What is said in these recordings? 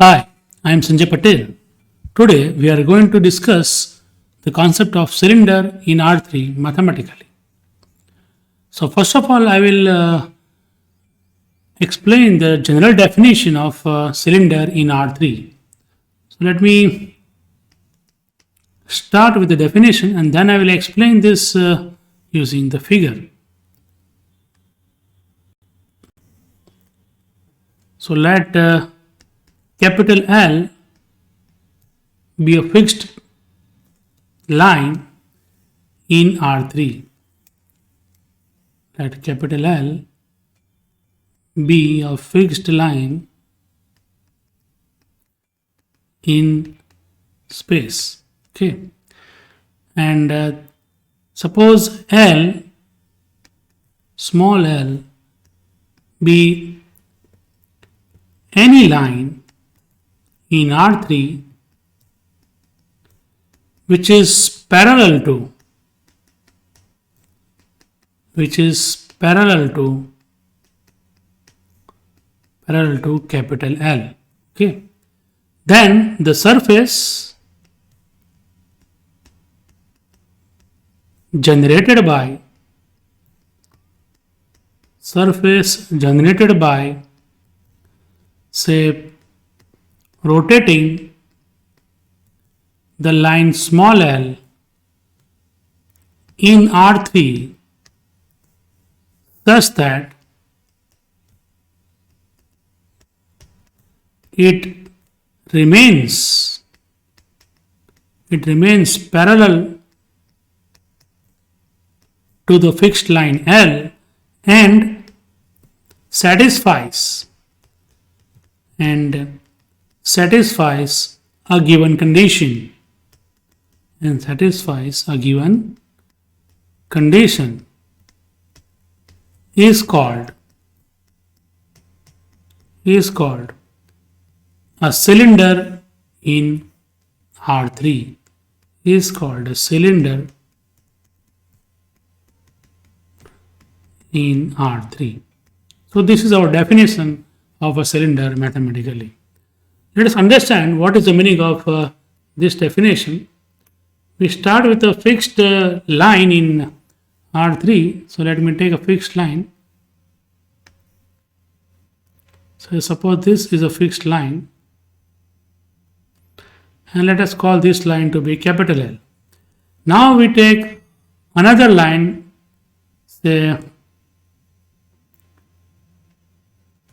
Hi, I am Sanjay Patel. Today we are going to discuss the concept of cylinder in R3 mathematically. So first of all, I will explain the general definition of cylinder in R3. So let me start with the definition and then I will explain this using the figure. So let capital L be a fixed line in R3. Let capital L be a fixed line in space. Okay, and suppose L, small l, be any line in R3 which is parallel to capital L. Okay, then the surface generated by say rotating the line small l in R3 such that it remains parallel to the fixed line L and satisfies a given condition is called a cylinder in R3 is called a cylinder in R3. So this is our definition of a cylinder mathematically. Let us understand what is the meaning of this definition. We start with a fixed line in R3. So let me take a fixed line. So suppose this is a fixed line. And let us call this line to be capital L. Now we take another line, say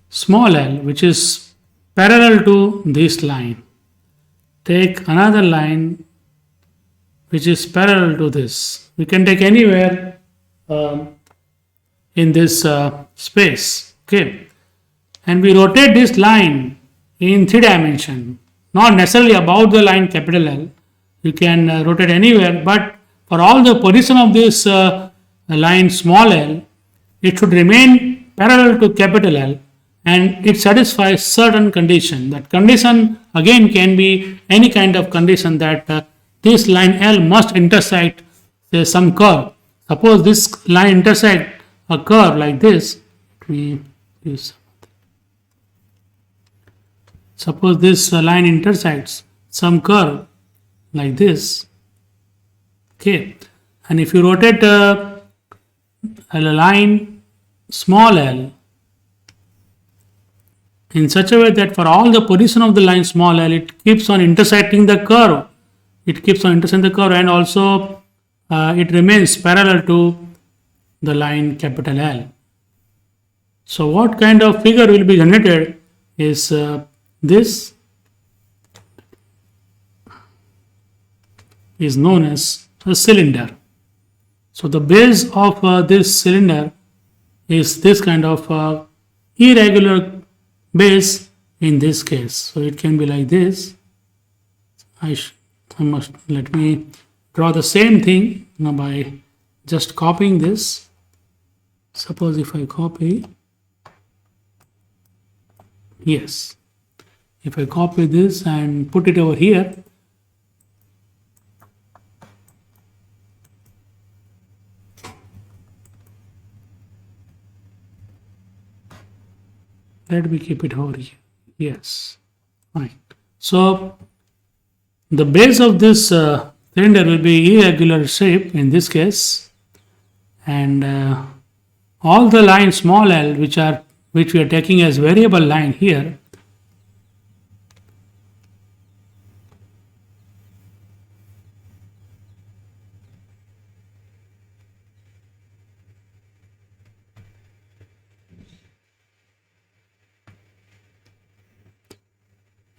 small l, which is parallel to this line. Take another line which is parallel to this. We can take anywhere in this space. Okay, and we rotate this line in 3 dimension, not necessarily about the line capital L. You can rotate anywhere, but for all the position of this line small l, it should remain parallel to capital L and it satisfies certain condition. That condition again can be any kind of condition that this line L must intersect say some curve. Suppose this line intersect a curve like this. Suppose this line intersects some curve like this. Okay, and if you rotate a line small l in such a way that for all the position of the line small l, it keeps on intersecting the curve. And also it remains parallel to the line capital L. So what kind of figure will be generated is this is known as a cylinder. So the base of this cylinder is this kind of irregular base in this case. So it can be like this. Let me draw the same thing now by just copying this. Suppose if I copy, yes, if I copy this and put it over here, let me keep it over here. Yes, Fine. So the base of this cylinder will be irregular shape in this case, and all the lines small l which we are taking as variable line here,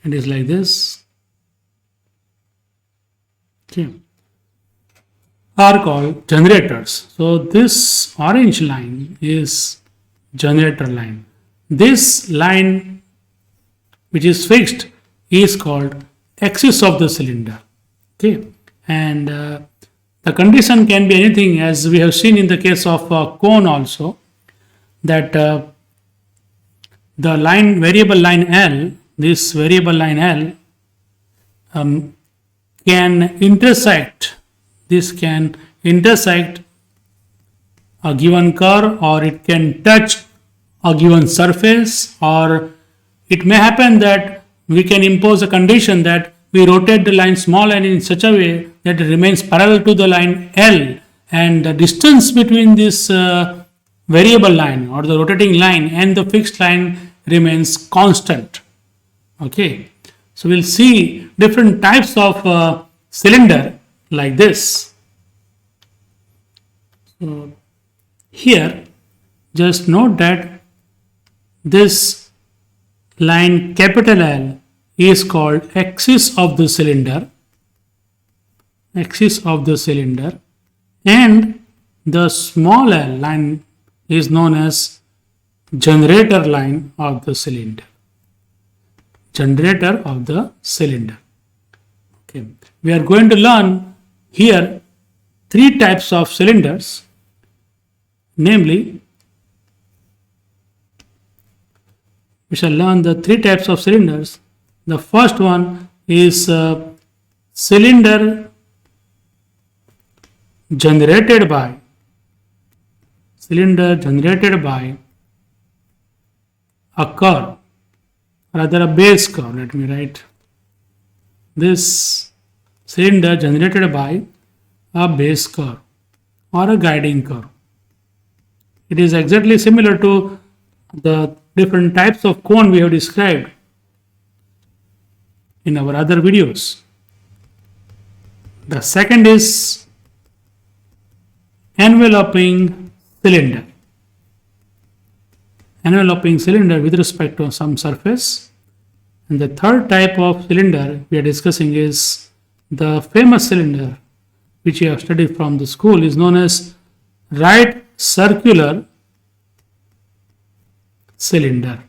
it is like this, okay, are called generators. So this orange line is generator line. This line which is fixed is called axis of the cylinder, okay, and the condition can be anything, as we have seen in the case of cone also, that the line variable line L, this variable line L can intersect, this can intersect a given curve, or it can touch a given surface, or it may happen that we can impose a condition that we rotate the line small n in such a way that it remains parallel to the line L, and the distance between this variable line or the rotating line and the fixed line remains constant. Okay, so we'll see different types of cylinder like this. So here, just note that this line capital L is called axis of the cylinder, axis of the cylinder, and the small l line is known as generator line of the cylinder, generator of the cylinder. Okay, we are going to learn here three types of cylinders, namely we shall learn the three types of cylinders. The first one is cylinder generated by a curve, rather a base curve. Let me write this: cylinder generated by a base curve or a guiding curve. It is exactly similar to the different types of cone we have described in our other videos. The second is enveloping cylinder. Enveloping cylinder with respect to some surface. And the third type of cylinder we are discussing is the famous cylinder which you have studied from the school, is known as right circular cylinder.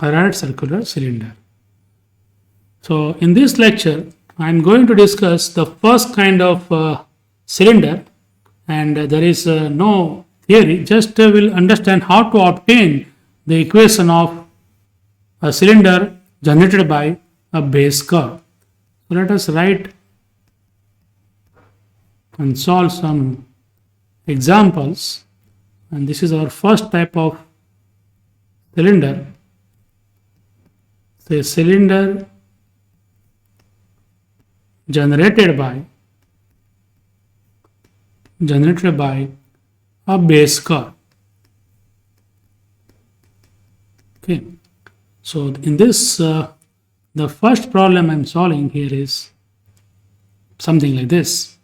A right circular cylinder. So in this lecture, I am going to discuss the first kind of cylinder, and there is no theory, just will understand how to obtain the equation of a cylinder generated by a base curve. So let us write and solve some examples, and this is our first type of cylinder. Say cylinder generated by a base curve. Okay, so in this the first problem I'm solving here is something like this: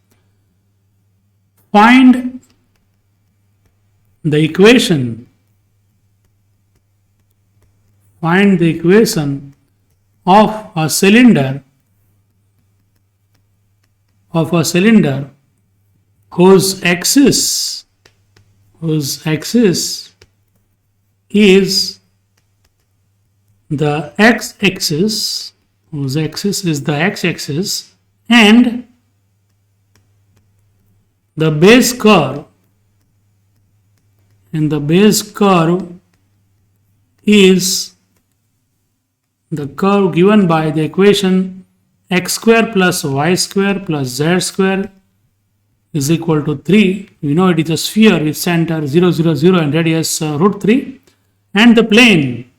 find the equation of a cylinder whose axis is the x-axis, whose axis is the x-axis, and the base curve is the curve given by the equation x square plus y square plus z square is equal to 3. We know it is a sphere with center 0, 0, 0 and radius root 3, and the plane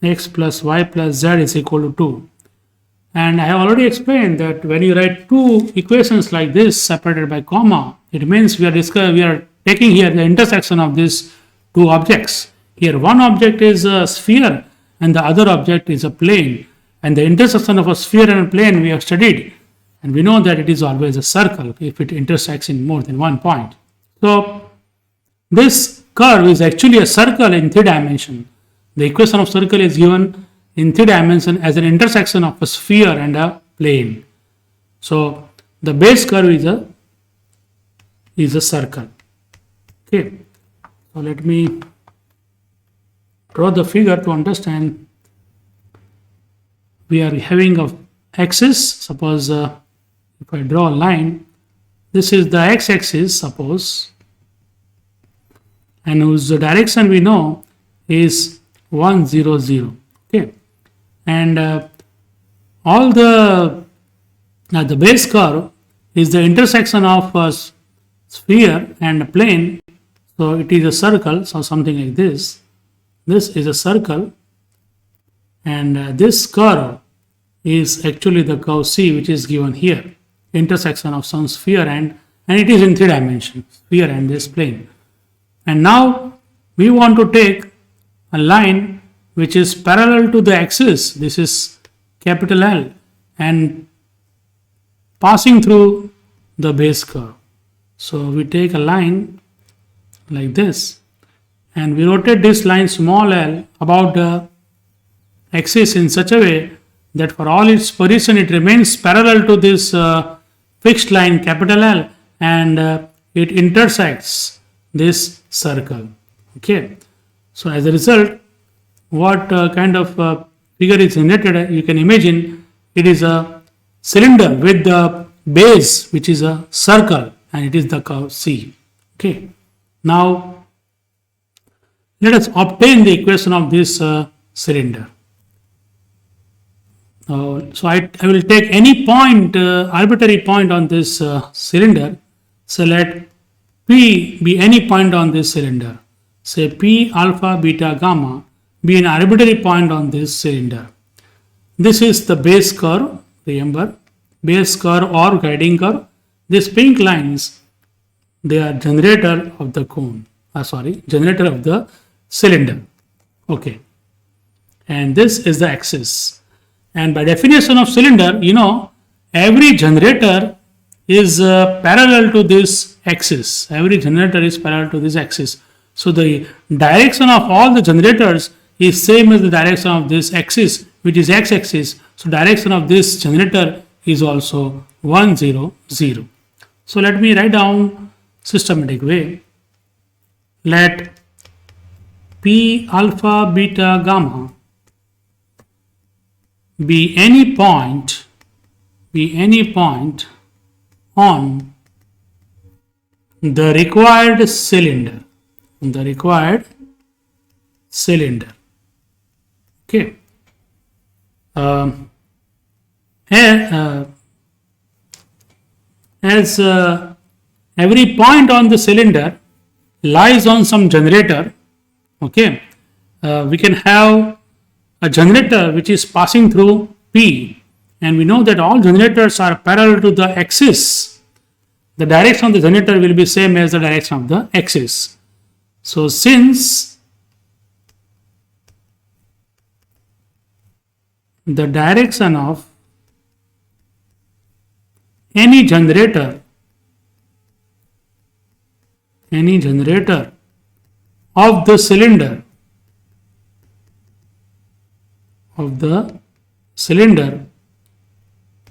x plus y plus z is equal to 2. And I have already explained that when you write two equations like this separated by comma, it means we are taking here the intersection of these two objects. Here one object is a sphere and the other object is a plane. And the intersection of a sphere and a plane we have studied. And we know that it is always a circle if it intersects in more than one point. So this curve is actually a circle in 3 dimensions. The equation of circle is given in 3 dimensions as an intersection of a sphere and a plane. So the base curve is a circle. Okay. So let me draw the figure to understand. We are having a axis. Suppose if I draw a line, this is the x-axis, suppose, and whose direction we know is 1, 0, 0. Okay, and all the base curve is the intersection of a sphere and a plane. So it is a circle. So something like this. This is a circle, and this curve is actually the curve C, which is given here. Intersection of some sphere and it is in 3 dimensions, sphere and this plane. And now we want to take a line which is parallel to the axis. This is capital L and passing through the base curve. So we take a line like this and we rotate this line small l about the axis in such a way that for all its position it remains parallel to this fixed line capital L and it intersects this circle. Okay, so as a result, what kind of figure is generated? You can imagine it is a cylinder with the base which is a circle and it is the curve C. Okay, now let us obtain the equation of this cylinder. So I will take any point, arbitrary point on this cylinder. So let P be any point on this cylinder. Say P alpha beta gamma be an arbitrary point on this cylinder. This is the base curve. Remember, base curve or guiding curve. These pink lines, they are generator of the cone. Generator of the cylinder. Okay, and this is the axis. And by definition of cylinder, you know, every generator is parallel to this axis. Every generator is parallel to this axis. So the direction of all the generators is same as the direction of this axis, which is x-axis. So direction of this generator is also 1, 0, 0. So let me write down systematic way. Let P alpha beta gamma be any point on the required cylinder. Okay. As every point on the cylinder lies on some generator, okay, we can have a generator which is passing through P, and we know that all generators are parallel to the axis. The direction of the generator will be same as the direction of the axis. So since the direction of any generator of the cylinder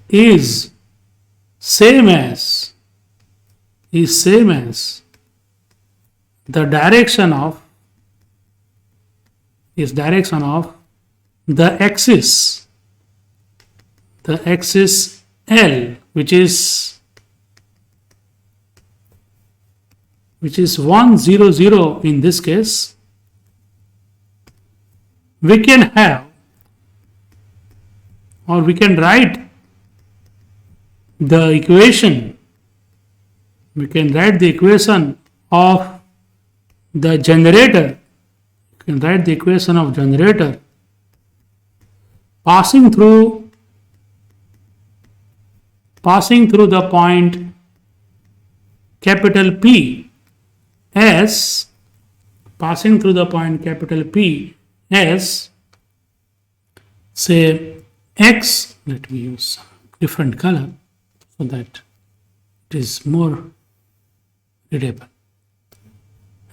is same as the direction of the axis L, which is 1, 0, 0 in this case, we can have, or we can write the equation. We can write the equation of the generator. You can write the equation of generator passing through the point capital P as say x, let me use different color so that it is more readable,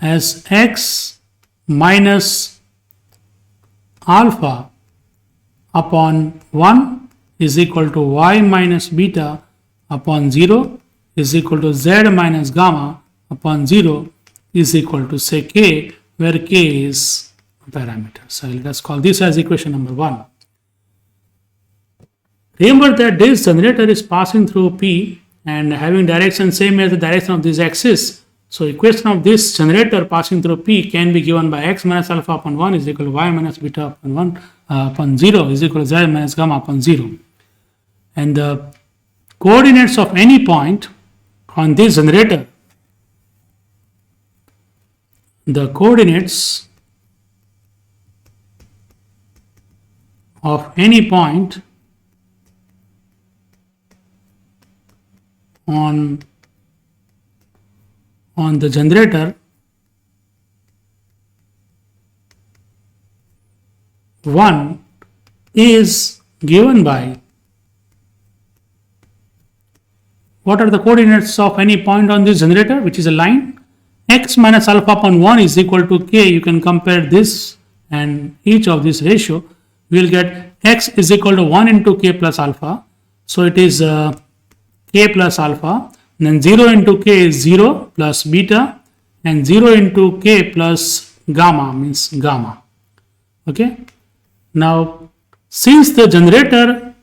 as x minus alpha upon 1 is equal to y minus beta upon 0 is equal to z minus gamma upon 0 is equal to say k, where k is a parameter. So let us call this as equation number 1. Remember that this generator is passing through P and having direction same as the direction of this axis. So equation of this generator passing through P can be given by x minus alpha upon 1 is equal to y minus beta upon 1 upon 0 is equal to z minus gamma upon 0. And the coordinates of any point on this generator, the coordinates of any point on the generator 1 is given by, what are the coordinates of any point on this generator, which is a line? X minus alpha upon 1 is equal to k. You can compare this and each of this ratio. We will get x is equal to 1 into k plus alpha. So it is k plus alpha. Then 0 into k is 0 plus beta, and 0 into k plus gamma means gamma. Okay. Now, since the generator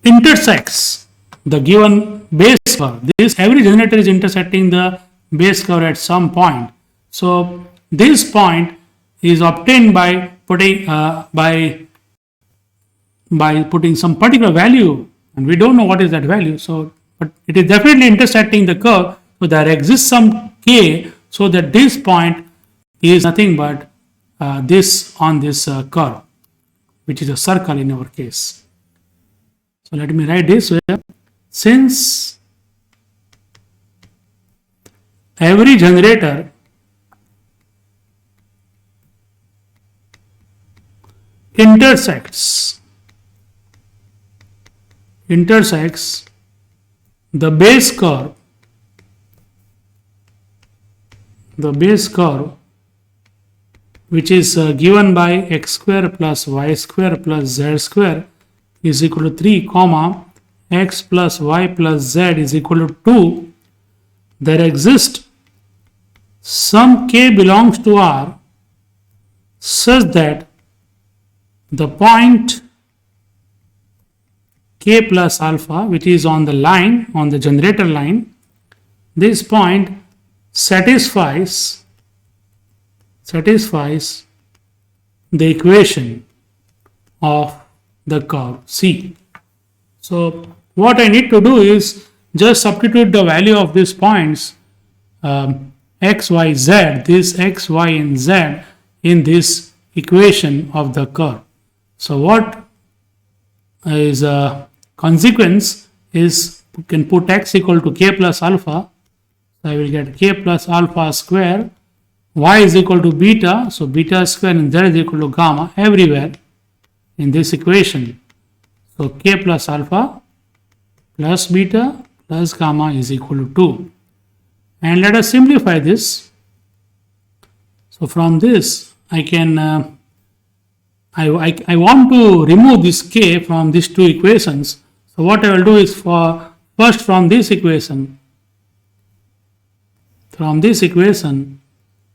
intersects the given base curve, every generator is intersecting the base curve at some point. So this point is obtained by putting putting some particular value, and we don't know what is that value. So, but it is definitely intersecting the curve. So there exists some k, so that this point is nothing but this on this curve, which is a circle in our case. So let me write this way. Since every generator intersects the base curve which is given by x square plus y square plus z square is equal to 3 comma x plus y plus z is equal to 2, there exists some k belongs to R such that the point k plus alpha, which is on the line, on the generator line, this point satisfies the equation of the curve C. So what I need to do is just substitute the value of these points x, y, z, this x, y and z in this equation of the curve. So what is a consequence is you can put x equal to k plus alpha. So I will get k plus alpha square, y is equal to beta, so beta square and z is equal to gamma everywhere in this equation. So k plus alpha plus beta plus gamma is equal to 2. And let us simplify this. So from this I can I want to remove this k from these two equations. So what I will do is first from this equation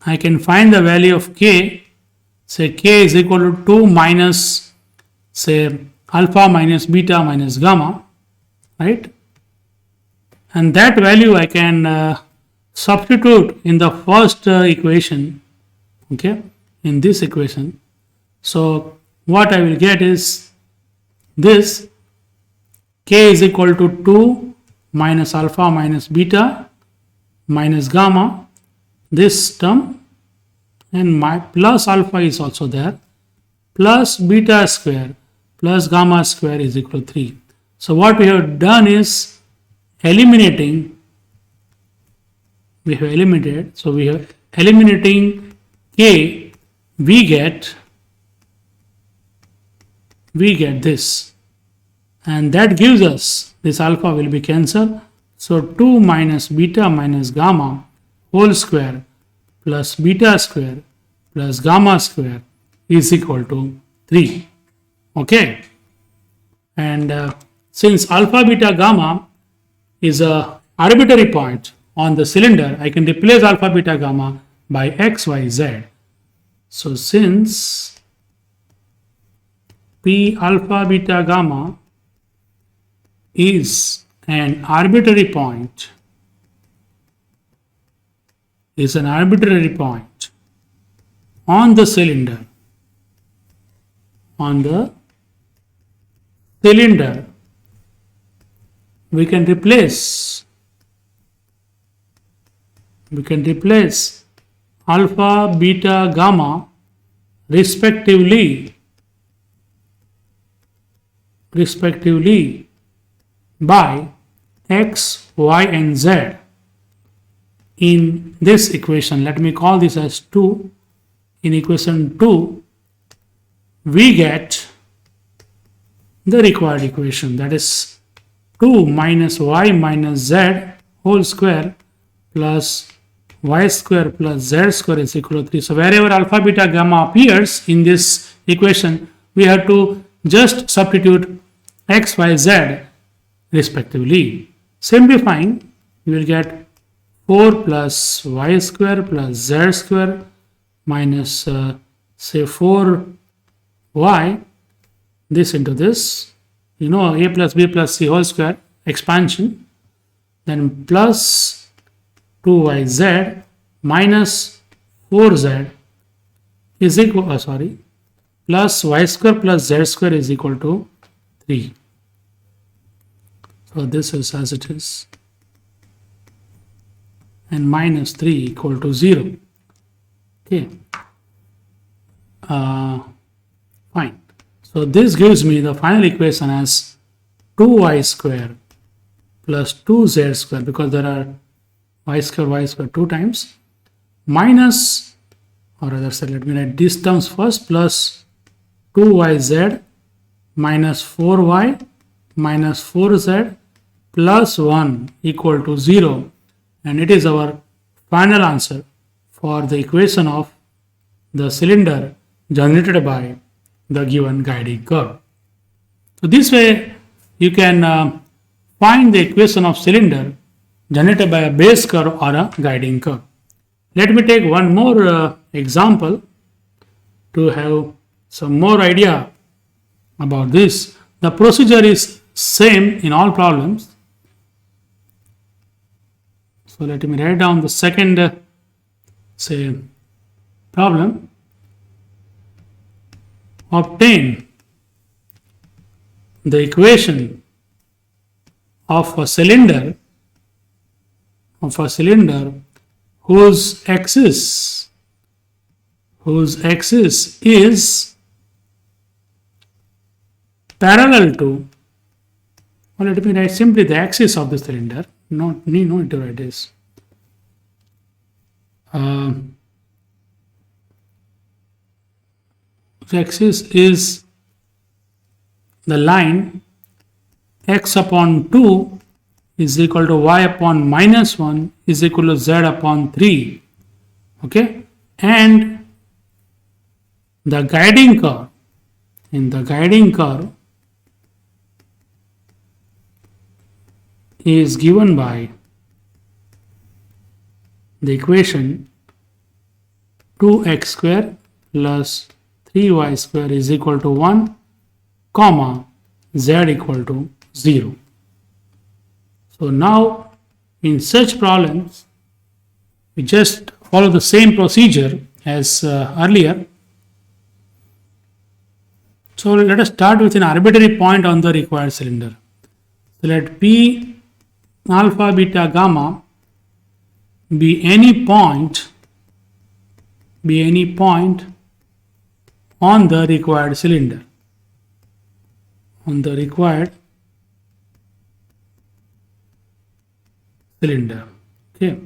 I can find the value of k. Say k is equal to 2 minus say alpha minus beta minus gamma, right? And that value I can substitute in the first equation, okay, in this equation. So what I will get is this k is equal to 2 minus alpha minus beta minus gamma, this term, and my plus alpha is also there, plus beta square plus gamma square is equal to 3. So what we have done is eliminating. We have eliminating k. We get this, and that gives us this alpha will be cancelled. So 2 minus beta minus gamma whole square plus beta square plus gamma square is equal to 3. Okay, and since alpha beta gamma is a arbitrary point on the cylinder, I can replace alpha beta gamma by x, y, z. So since P alpha beta gamma is an arbitrary point, on the cylinder, we can replace alpha beta gamma respectively by x, y, and z in this equation. Let me call this as 2. In equation 2, we get the required equation, that is 2 minus y minus z whole square plus y square plus z square is equal to 3. So wherever alpha beta gamma appears in this equation, we have to just substitute x, y, z respectively. Simplifying, we will get 4 plus y square plus z square minus say 4y, this into this, a plus b plus c whole square expansion, then plus 2yz minus 4z is equal, plus y square plus z square is equal to 3. So this is as it is, and minus 3 equal to 0. Okay, fine. So this gives me the final equation as 2y square plus 2z square, because there are y square 2 times, minus, or rather say, let me write these terms first, plus 2yz minus 4y minus 4z plus 1 equal to 0, and it is our final answer for the equation of the cylinder generated by the given guiding curve. So this way you can find the equation of cylinder generated by a base curve or a guiding curve. Let me take one more example to have some more idea about this. The procedure is same in all problems. So let me write down the second problem. Obtain the equation of a cylinder whose axis is parallel to, or let me write simply the axis of the cylinder, no need to write this. The axis is the line x upon 2 is equal to y upon minus 1 is equal to z upon 3. Okay, and the guiding curve, is given by the equation 2x square plus 3y square is equal to 1, comma z equal to 0. So now in such problems we just follow the same procedure as earlier. So let us start with an arbitrary point on the required cylinder. So let P alpha beta gamma be any point on the required cylinder. on the required cylinder. Okay.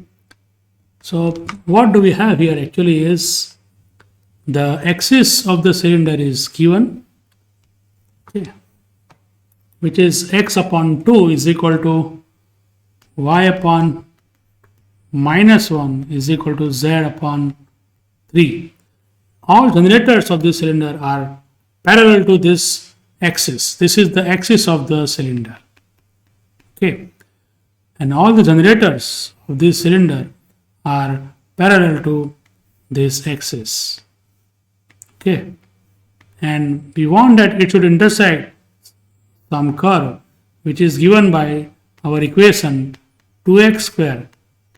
So what do we have here actually is the axis of the cylinder is given, okay, which is x upon 2 is equal to y upon minus 1 is equal to z upon 3. All generators of this cylinder are parallel to this axis. This is the axis of the cylinder. Okay. And all the generators of this cylinder are parallel to this axis. Okay. And we want that it should intersect some curve which is given by our equation 2x square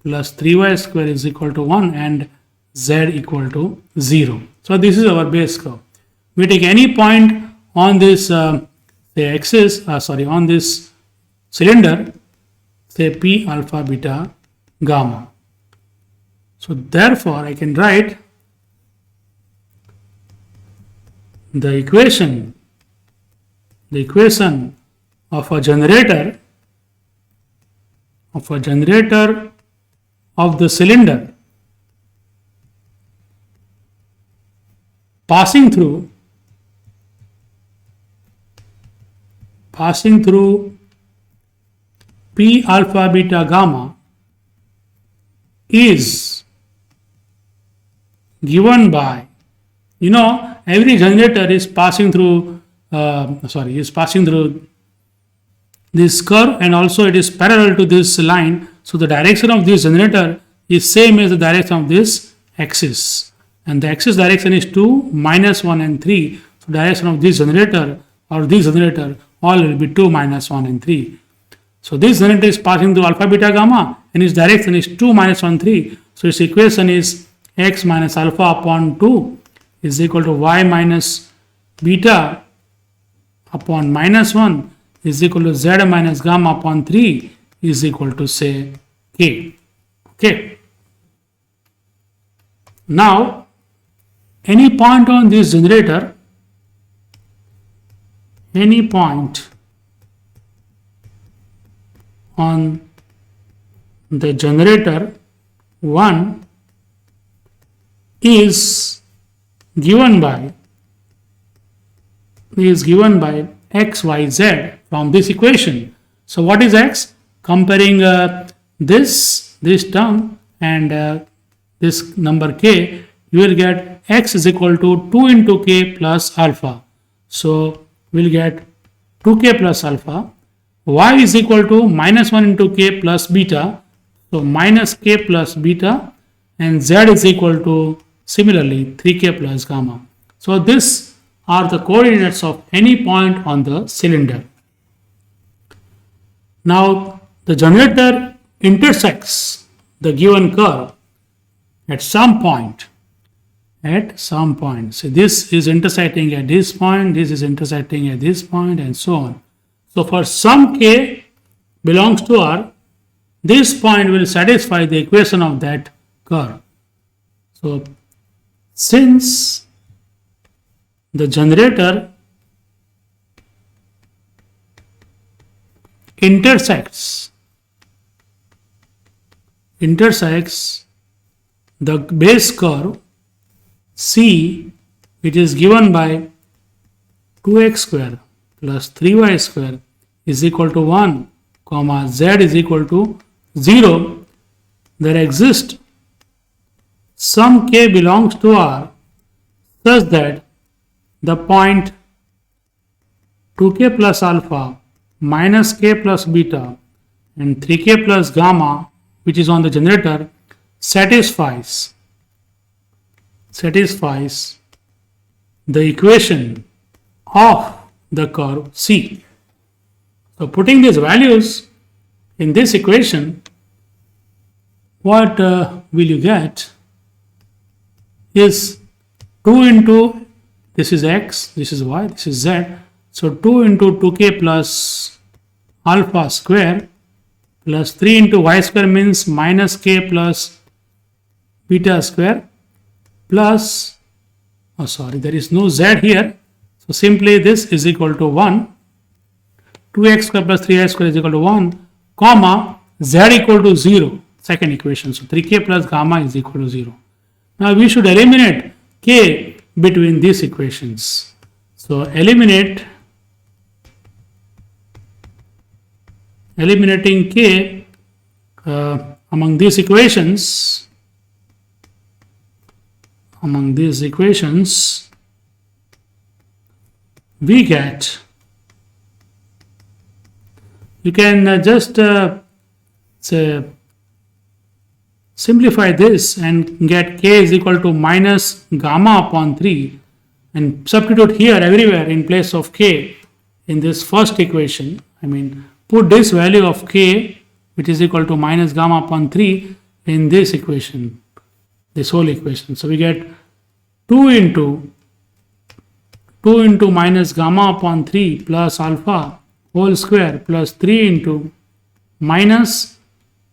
plus 3y square is equal to 1 and z equal to 0. So this is our base curve. We take any point on this on this cylinder, say p alpha beta gamma. So therefore I can write the equation of a generator of the cylinder passing through P alpha beta gamma is given by, every generator is passing through this curve, and also it is parallel to this line. So the direction of this generator is same as the direction of this axis, and the axis direction is 2, minus 1 and 3. So direction of this generator or this generator all will be 2, minus 1 and 3. So this generator is passing through alpha beta gamma and its direction is 2, minus 1, 3. So its equation is x minus alpha upon 2 is equal to y minus beta upon minus 1 is equal to z minus gamma upon 3 is equal to, say, k. Okay. Now, any point on this generator, any point on the generator 1 is given by x, y, z from this equation. So what is x? Comparing this term and this number k, you will get x is equal to 2 into k plus alpha. So we'll get 2k plus alpha. Y is equal to minus 1 into k plus beta. So minus k plus beta, and z is equal to similarly 3k plus gamma. So these are the coordinates of any point on the cylinder. Now the generator intersects the given curve at some point. So this is intersecting at this point, this is intersecting at this point, and so on. So for some k belongs to R, this point will satisfy the equation of that curve. So since the generator intersects the base curve C, which is given by 2x square plus 3y square is equal to 1, comma z is equal to 0, there exists some k belongs to R such that the point 2k plus alpha minus k plus beta and 3k plus gamma, which is on the generator, satisfies the equation of the curve C. So putting these values in this equation, what will you get is 2 into, this is x, this is y, this is z. So 2 into 2k plus alpha square plus 3 into y square means minus k plus beta square plus, there is no z here. So simply this is equal to 1 2x square plus 3y square is equal to 1, comma, z equal to 0, second equation. So 3k plus gamma is equal to 0. Now we should eliminate k between these equations. So eliminating k among these equations, we get, you can just say, simplify this and get k is equal to minus gamma upon 3 and substitute here everywhere in place of k in this first equation. I mean, put this value of k, which is equal to minus gamma upon 3 in this equation, this whole equation. So we get 2 into minus gamma upon 3 plus alpha whole square plus 3 into minus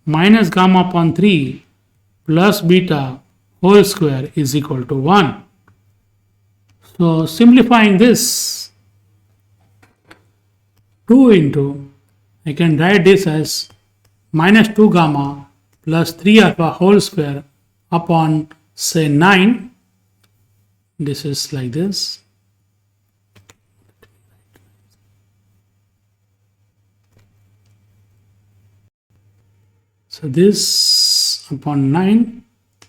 gamma upon 3 plus beta whole square is equal to 1. So simplifying this, 2 into, I can write this as minus 2 gamma plus 3 alpha whole square upon, say, 9. This is like this. So this upon 9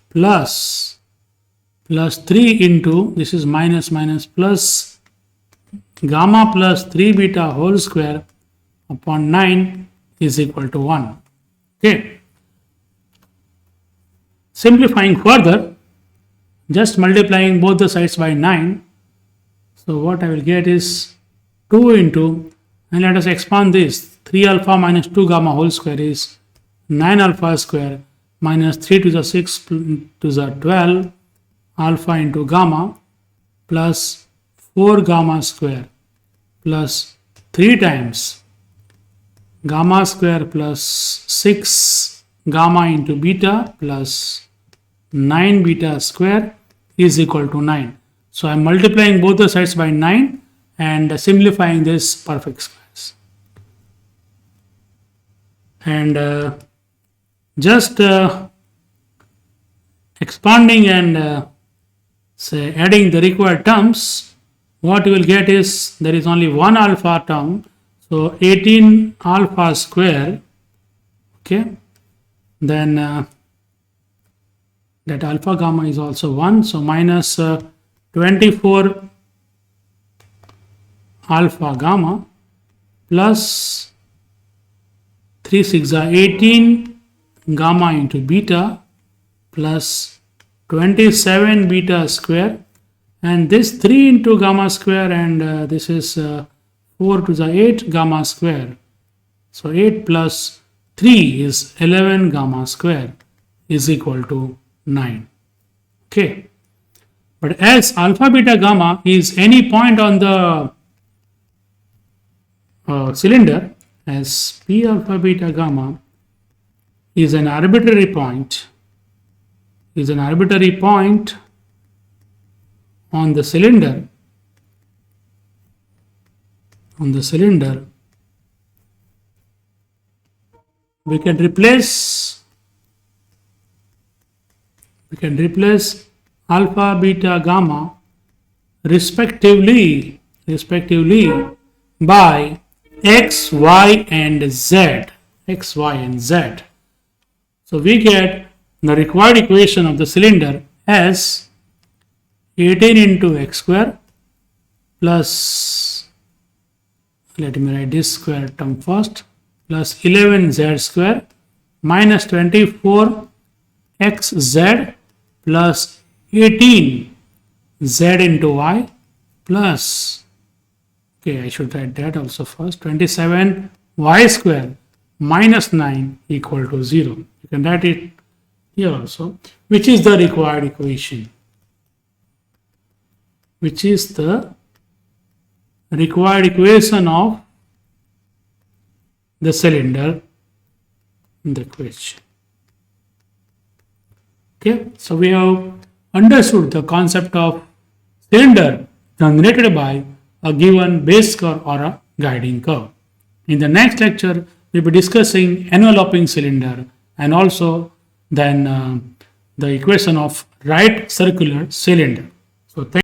plus 3 into, this is minus plus gamma plus 3 beta whole square upon 9 is equal to 1. Okay. Simplifying further, just multiplying both the sides by 9. So what I will get is 2 into, and let us expand this, 3 alpha minus 2 gamma whole square is 9 alpha square minus 3 to the 6 to the 12 alpha into gamma plus 4 gamma square plus 3 times gamma square plus 6 gamma into beta plus 9 beta square is equal to 9. So I am multiplying both the sides by 9 and simplifying this perfect squares. And just expanding and say adding the required terms, what you will get is there is only one alpha term, so 18 alpha square, okay, then that alpha gamma is also 1, so minus 24 alpha gamma plus 3 6 are 18 gamma into beta plus 27 beta square, and this 3 into gamma square, and this is 4 to the 8 gamma square. So 8 plus 3 is 11 gamma square is equal to 9. Okay. But as alpha beta gamma is any point on the cylinder, as P alpha beta gamma is an arbitrary point, on the cylinder, we can replace alpha beta gamma respectively by x, y and z. So we get the required equation of the cylinder as 18 into x square plus, let me write this square term first, plus 11z square minus 24 xz plus 18 z into y plus, okay, I should write that also first, 27 y square minus 9 equal to 0. You can write it here also, which is the required equation. Which is the required equation of the cylinder in the question. Okay, so we have understood the concept of cylinder generated by a given base curve or a guiding curve. In the next lecture, we'll be discussing enveloping cylinder and also then the equation of right circular cylinder. So thank